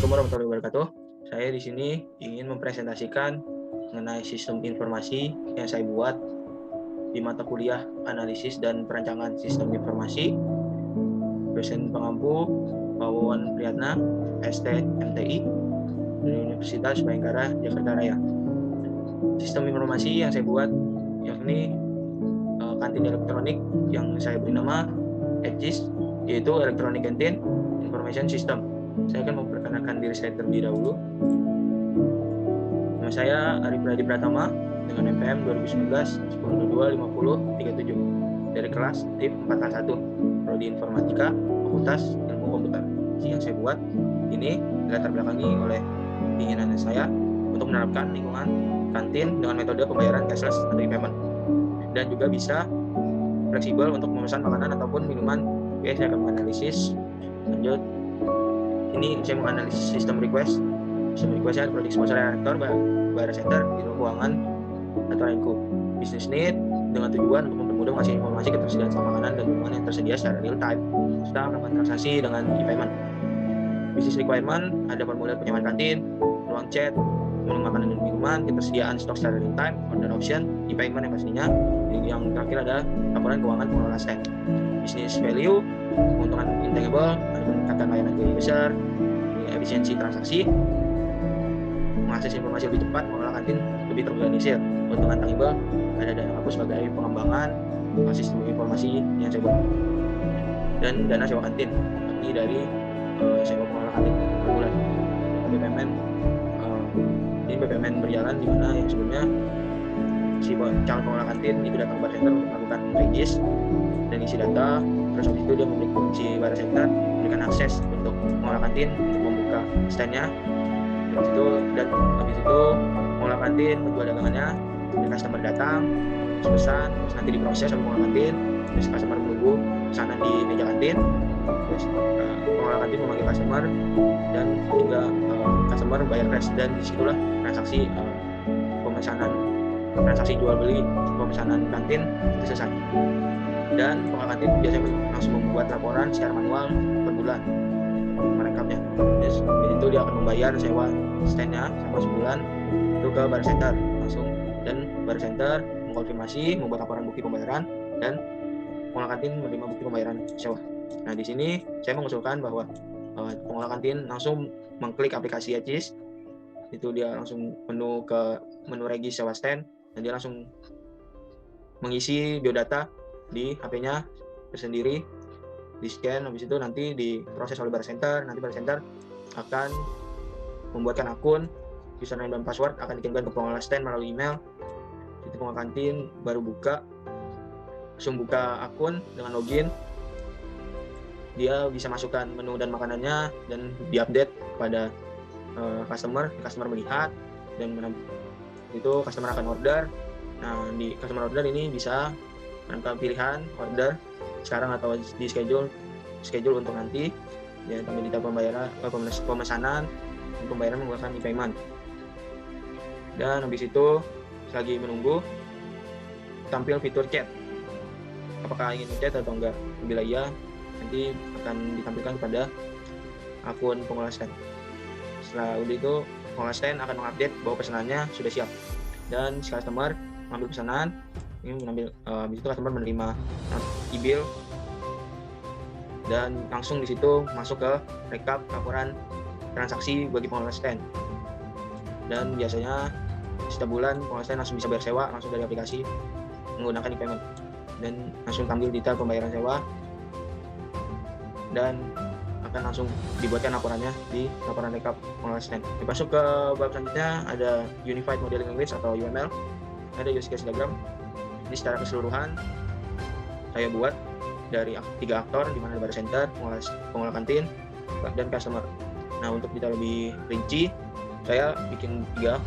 Assalamualaikum warahmatullahi wabarakatuh. Saya di sini ingin mempresentasikan mengenai sistem informasi yang saya buat di mata kuliah Analisis dan Perancangan Sistem Informasi. Dosen pengampu Pak Wawan Priyatna, ST/MTI dari Universitas Bhayangkara, Jakarta Raya. Sistem informasi yang saya buat yakni kantin elektronik yang saya beri nama ECIS, yaitu Electronic Canteen Information System. Saya akan memperkenalkan diri saya terlebih dahulu. Nama saya Arif Pradi Pratama dengan NPM 2019 10225037 dari kelas DIP 4A1 Prodi Informatika Fakultas Ilmu Komputer. Yang saya buat ini dilatar belakangi oleh keinginan saya untuk menerapkan lingkungan kantin dengan metode pembayaran cashless atau e-payment, dan juga bisa fleksibel untuk memesan makanan ataupun minuman. Oke, saya akan menganalisis. Lanjut, ini saya menganalisis sistem request. Sistem requestnya Project Sponsor Reaktor, Bayar Center, Biro Keuangan, atau lainku. Business need dengan tujuan untuk mempermudah mengasih informasi ketersediaan stok makanan dan minuman yang tersedia secara real time serta melakukan transaksi dengan e-payment. Business requirement ada formulir penyamaan kantin, ruang chat, menu makanan dan minuman, ketersediaan stok secara real time, order option, e-payment yang pastinya. Yang terakhir ada laporan keuangan pengelola stand. Business value, keuntungan intangible, ada peningkatan layanan ke user, efisiensi transaksi, mengakses informasi lebih cepat, mengelola kantin lebih terorganisir. Keuntungan tangible, ada dana kampus sebagai pengembangan sistem informasi yang saya buat. Dan dana sewa kantin, ini dari sewa pengelola kantin per bulan. BPMN, ini BPMN berjalan di mana yang sebelumnya si calon pengelola kantin itu datang ke bar center untuk melakukan regis dan isi data. Terus habis itu dia si bar center memberikan akses untuk pengelola kantin untuk membuka standnya. Habis itu pengelola kantin menjual dagangannya, dan customer datang, terus pesan, terus nanti diproses sama pengelola kantin, terus customer menunggu pesanan di meja kantin, terus pengelola kantin memanggil customer dan hingga customer bayar cash, dan disitulah transaksi jual beli pemesanan kantin itu selesai. Dan pengelola kantin biasanya langsung membuat laporan secara manual per bulan merekapnya. Terus itu dia akan membayar sewa standnya selama sebulan itu ke bar center langsung, dan bar center mengkonfirmasi, membuat laporan bukti pembayaran, dan pengelola kantin menerima bukti pembayaran sewa. Nah, di sini saya mengusulkan bahwa pengelola kantin langsung mengklik aplikasi ECIS, itu dia langsung menu regis sewa stand, dan dia langsung mengisi biodata di HP-nya tersendiri, di scan, habis itu nanti diproses oleh bar center. Nanti bar center akan membuatkan akun, username dan password akan dikirimkan ke pengelola stand melalui email. Jadi pengelola kantin baru langsung buka akun dengan login, dia bisa masukkan menu dan makanannya dan diupdate kepada customer melihat, dan itu customer akan order. Nah, di customer order ini bisa menentukan pilihan order sekarang atau di schedule untuk nanti, dan kami data pembayaran pemesanan dan pembayaran menggunakan e-payment. Dan habis itu lagi menunggu tampil fitur chat, apakah ingin chat atau enggak. Bila iya, nanti akan ditampilkan kepada akun pengelola stand. Setelah itu pengelola stand akan mengupdate bahwa pesanannya sudah siap, dan si customer mengambil pesanan ini, habis itu customer menerima e-bill, dan langsung di situ masuk ke rekap laporan transaksi bagi pengelola stand. Dan biasanya setiap bulan pengelola stand langsung bisa bayar sewa langsung dari aplikasi menggunakan e-payment, dan langsung tampil detail pembayaran sewa, dan akan langsung dibuatkan laporannya di laporan rekap pengelola stand. Masuk ke bab selanjutnya, ada Unified Modeling Language atau UML, ada use case diagram. Ini secara keseluruhan saya buat dari 3 aktor, di mana ada bar center, pengelola kantin, dan customer. Nah, untuk kita lebih rinci, saya bikin 3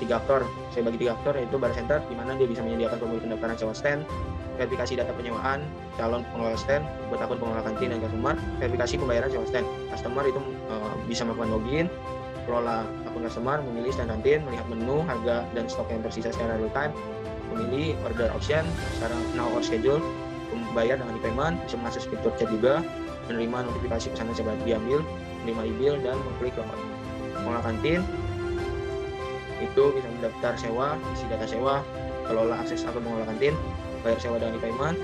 aktor. Saya bagi 3 aktor, yaitu bar center, di mana dia bisa menyediakan formulir pendaftaran sewa stand, verifikasi data penyewaan calon pengelola stand buat akun pengelola kantin dan customer, verifikasi pembayaran sewa stand. Customer itu bisa melakukan login, kelola akun customer, memilih stand kantin, melihat menu, harga, dan stok yang tersisa secara real time, memilih order option secara now or schedule, membayar dengan e-payment, bisa mengakses fitur chat juga, menerima notifikasi pesanan yang diambil, menerima e-bill, dan mengklik login. Pengelola kantin itu bisa mendaftar sewa, isi data sewa, kelola akses akun pengelola kantin, bayar sewa dengan e-payment.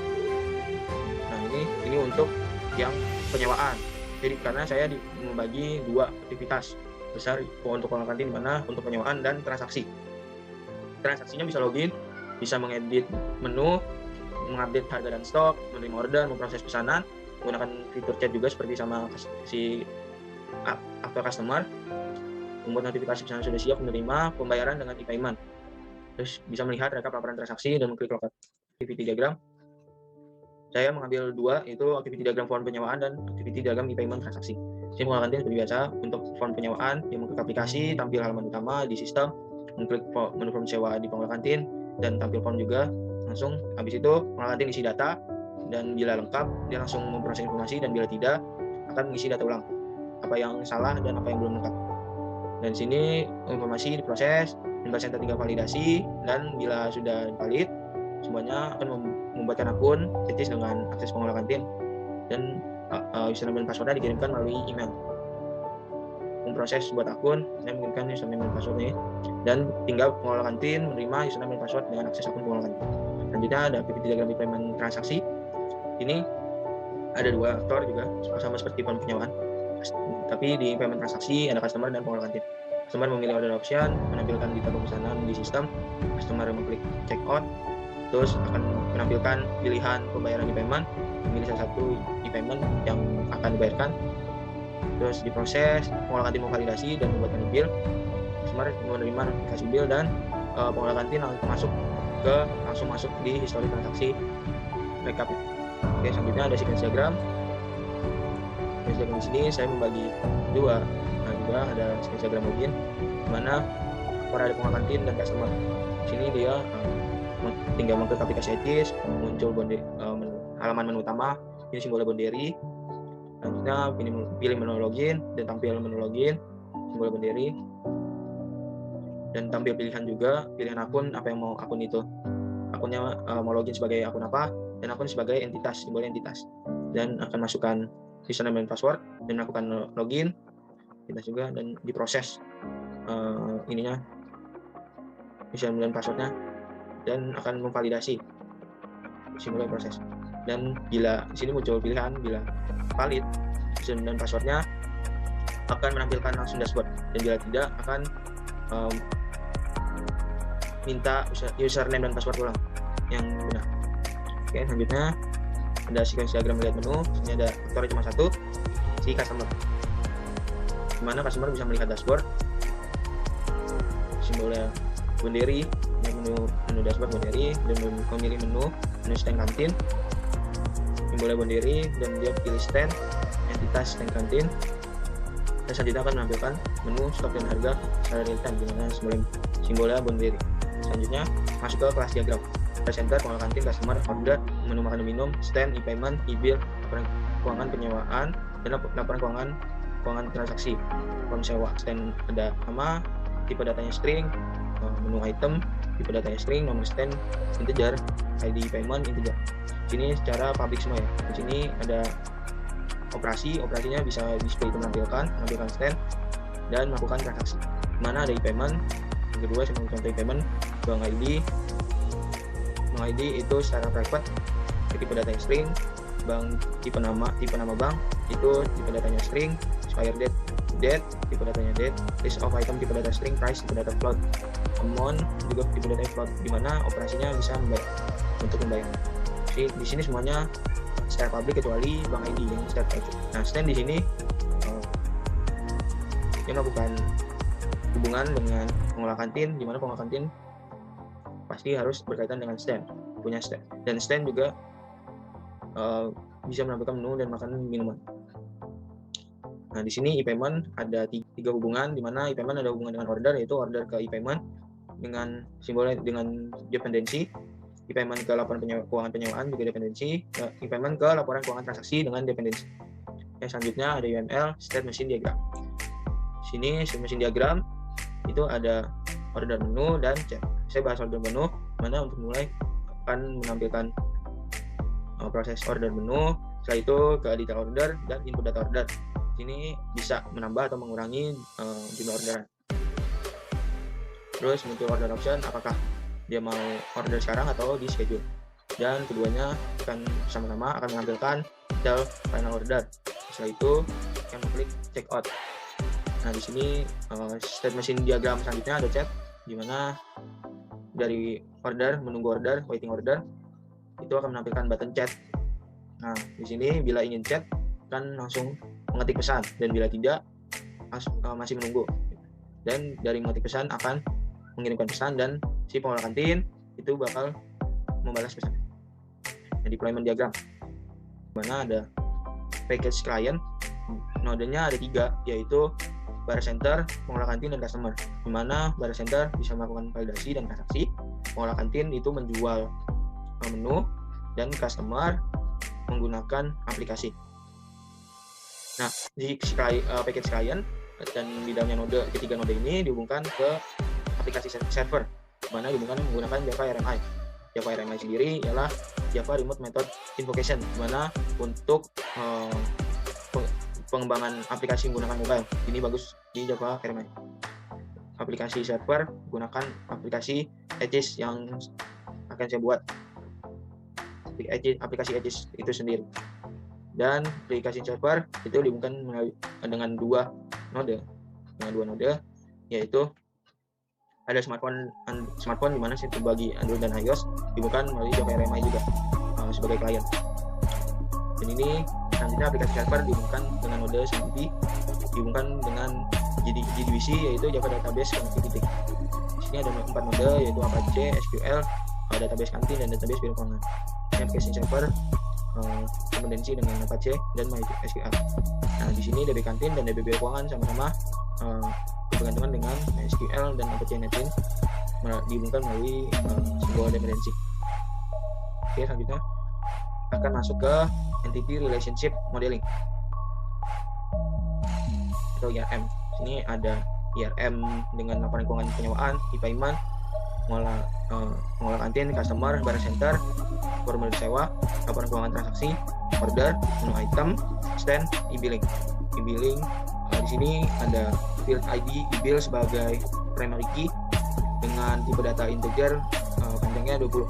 Nah, ini untuk yang penyewaan. Jadi karena saya membagi dua aktivitas besar untuk pengelola kantin, mana untuk penyewaan dan transaksi. Transaksinya bisa login, bisa mengedit menu, mengupdate harga dan stok, menerima order, memproses pesanan, menggunakan fitur chat juga seperti sama si aktor customer, membuat notifikasi pesanan sudah siap, menerima pembayaran dengan e-payment. Terus bisa melihat rekap laporan transaksi dan mengklik lokat. Activity diagram. Saya mengambil dua, itu activity diagram form penyewaan dan activity diagram e-payment transaksi. Saya pengelola kantin seperti biasa. Untuk form penyewaan, yang mengklik aplikasi, tampil halaman utama di sistem, mengklik menu form sewa di pengelola kantin, dan tampil form juga. Langsung habis itu pengelola kantin isi data, dan bila lengkap dia langsung memproses informasi, dan bila tidak akan mengisi data ulang apa yang salah dan apa yang belum lengkap. Dan di sini informasi diproses, dan center tinggal validasi, dan bila sudah valid semuanya akan membuatkan akun etis dengan akses pengelola kantin, dan username dan passwordnya dikirimkan melalui email. Memproses buat akun dan mengirimkan username dan passwordnya, dan tinggal pengelola kantin menerima username dan password dengan akses akun pengelola kantin. Selanjutnya ada activity diagram e-payment transaksi. Ini ada dua aktor juga, sama seperti form penyewaan, tapi di payment transaksi ada customer dan pengelola kantin. Customer memilih order option, menampilkan data pemesanan di sistem. Customer mengklik check out, terus akan menampilkan pilihan pembayaran e-payment, memilih salah satu e-payment yang akan dibayarkan, terus diproses, pengelola kantin memvalidasi dan membuatkan e-bill. Customer menerima notifikasi bill, dan pengelola kantin langsung masuk di histori transaksi rekap. Oke, selanjutnya ada sequence diagram. Sequence diagram di sini saya membagi dua. Nah, juga ada sequence diagram login, di mana ada pengelola kantin dan customer. Di sini dia tinggal mengklik aplikasi etis, muncul halaman menu utama, ini simbolnya Bonderi. Selanjutnya pilih menu login dan tampil menu login, simbol Bonderi, dan tampil pilihan juga, pilihan akun apa yang mau akun itu. Akunnya mau login sebagai akun apa, dan akun sebagai entitas, simbol entitas, dan akan masukkan username dan password dan melakukan login kita juga, dan diproses ininya username dan passwordnya, dan akan memvalidasi simulasi proses. Dan bila di sini muncul pilihan, bila valid username dan passwordnya akan menampilkan langsung dashboard, dan bila tidak akan minta username dan password ulang yang benar. Oke, selanjutnya ada sequence diagram melihat menu. Ini ada aktornya cuma satu, si customer, dimana customer bisa melihat dashboard, simbolnya Bonderi, menu dashboard Bonderi, dan memilih menu stand kantin, simbolnya Bonderi, dan dia pilih stand, entitas stand kantin, dan selanjutnya akan menampilkan menu stok dan harga secara real time, dimana simbolnya Bonderi. Selanjutnya masuk ke kelas diagram. Center, pengelola kantin, customer, order, menu makan dan minum, stand, e-payment, e-bill, laporan keuangan penyewaan, dan laporan keuangan transaksi. Form sewa, stand ada nama, tipe datanya string, menu item, tipe datanya string, nomor stand integer, ID payment integer. Di sini secara public semua ya. Di sini ada operasinya bisa display itu menampilkan stand dan melakukan transaksi. Mana ada e-payment, yang kedua saya contoh e-payment, bank ID. Bank ID itu secara private, tipe datanya string, bank tipe nama bank itu tipe datanya string, expire date tipe datanya date, list of item tipe data string, price tipe data float, amount juga tipe data float, di mana operasinya bisa untuk membayar. Di sini semuanya secara public kecuali bank ID yang secara private. Nah, stand di sini yang melakukan hubungan dengan pengelola kantin, di mana pengelola kantin pasti harus berkaitan dengan stand, punya stand, dan stand juga bisa menampilkan menu dan makanan minuman. Nah, di sini e-payment ada tiga hubungan, di mana e-payment ada hubungan dengan order, yaitu order ke e-payment dengan simbolnya dengan dependensi, e-payment ke laporan keuangan penyewaan juga dependensi, e-payment ke laporan keuangan transaksi dengan dependensi. Yang selanjutnya ada UML, state machine diagram. Di sini state machine diagram itu ada order menu dan chat. Saya bahas order menu, mana untuk mulai akan menampilkan proses order menu, setelah itu ke detail order dan input data order. Ini bisa menambah atau mengurangi jumlah orderan. Terus muncul order option, apakah dia mau order sekarang atau di schedule. Dan keduanya akan sama-sama akan menampilkan detail final order. Setelah itu yang mengklik checkout. Nah, di sini state machine diagram selanjutnya ada chat, di mana dari order, menunggu order, waiting order, itu akan menampilkan button chat. Nah, di sini bila ingin chat kan langsung mengetik pesan, dan bila tidak masih menunggu. Dan dari mengetik pesan akan mengirimkan pesan, dan si pengelola kantin itu bakal membalas pesan. Nah, deployment diagram, mana ada package client, nodenya ada 3, yaitu bar center, pengelola kantin, dan customer. Di mana bar center bisa melakukan validasi dan transaksi, pengelola kantin itu menjual menu, dan customer menggunakan aplikasi. Nah, di package client dan di dalamnya node, ketiga node ini dihubungkan ke aplikasi server, mana dihubungkan menggunakan Java RMI. Java RMI sendiri ialah Java Remote Method Invocation, mana untuk pengembangan aplikasi menggunakan mobile. Ini bagus di Java RMI. Aplikasi server gunakan aplikasi Aegis yang akan saya buat. Aplikasi Aegis itu sendiri. Dan aplikasi server itu dihubungkan dengan dua node, yaitu ada smartphone di mana situ bagi Android dan iOS dihubungkan melalui Java RMI juga sebagai klien. Dan ini selanjutnya aplikasi server dihubungkan dengan node CDP, dihubungkan dengan JDBC, yaitu Java Database Connectivity. Di sini ada 4 node, yaitu Apache, SQL, database kantin, dan database biro keuangan. Ini aplikasi server dependensi dengan Apache dan MySQL. Nah, di sini DB kantin dan DB biro keuangan sama-sama bergantungan dengan MySQL dan Apache NetBeans, dihubungkan melalui sebuah dependensi. Oke, selanjutnya akan masuk ke Entity Relationship Modeling atau IRM. Sini ada IRM dengan laporan keuangan penyewaan, e-payment, pengelola kantin, customer, barang center, formulir sewa, laporan keuangan transaksi, order, menu item, stand, e-billing. E-billing di sini ada field ID e-bill sebagai primary key dengan tipe data integer, panjangnya 20.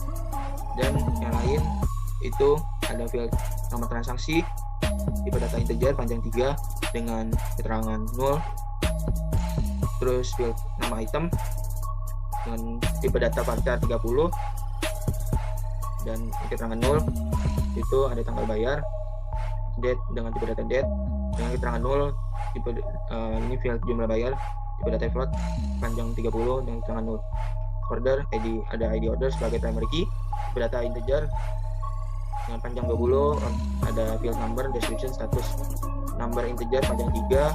Dan yang lain itu ada field nomor transaksi, tipe data integer panjang 3 dengan keterangan 0. Terus field nama item dengan tipe data varchar 30 dan keterangan 0, itu ada tanggal bayar. Date dengan tipe data date dengan keterangan 0, tipe ini field jumlah bayar, tipe data float panjang 30 dan keterangan 0. Order ID, ada ID order sebagai primary key, tipe data integer dengan panjang 20, ada field number, description, status. Number integer panjang 3,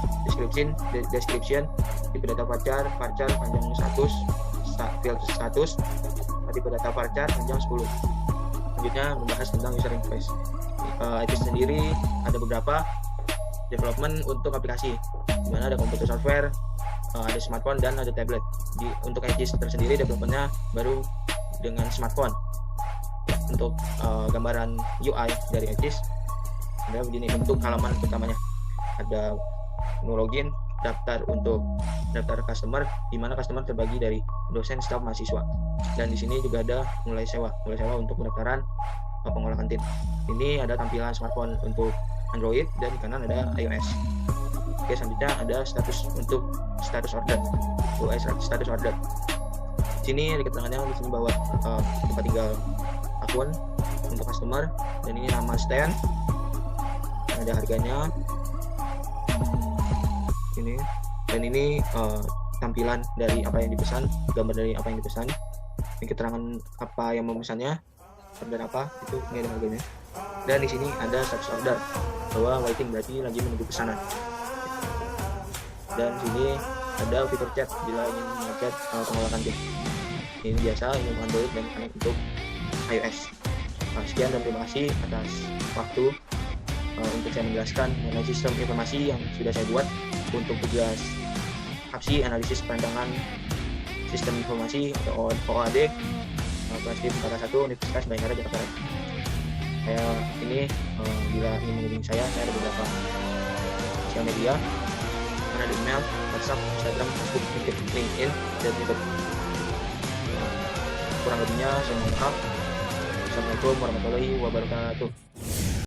description, tipe data varchar panjang 100, field status, tipe data varchar panjang 10. Selanjutnya membahas tentang user interface. Aegis sendiri ada beberapa development untuk aplikasi, di mana ada komputer software, ada smartphone, dan ada tablet. Untuk Aegis tersendiri developmentnya baru dengan smartphone. Untuk gambaran UI dari Aegis ada begini bentuk halaman pertamanya. Ada menu login, daftar untuk daftar customer, di mana customer terbagi dari dosen, staf, mahasiswa. Dan di sini juga ada mulai sewa untuk pendaftaran pengelola kantin. Ini ada tampilan smartphone untuk Android, dan di kanan ada iOS. Oke, selanjutnya ada status untuk status order, status order. Di sini ada keterangannya, di sini bahwa tempat tinggal akun untuk customer, dan ini nama stand, ada harganya ini, dan ini tampilan dari apa yang dipesan, gambar dari apa yang dipesan, ini keterangan apa yang memesannya, order apa, itu ini ada harganya. Dan di sini ada status order, bahwa waiting berarti lagi menunggu pesanan. Dan sini ada fitur chat bila ingin mengechat pengelola kantin. Ini biasa, ini untuk Android dan connect untuk iOS. Sekian dan terima kasih atas waktu untuk saya menjelaskan mengenai sistem informasi yang sudah saya buat untuk tugas APSI, analisis perancangan sistem informasi atau OAD, kelas di Tingkatan 1 Universitas Bayangkara Jakarta. Saya ini bila ingin menghubungi saya ada beberapa sosial media, mana ada email, WhatsApp, Instagram, Facebook, LinkedIn, dan YouTube. Kurang lebihnya saya mohon maaf. Assalamualaikum warahmatullahi wabarakatuh.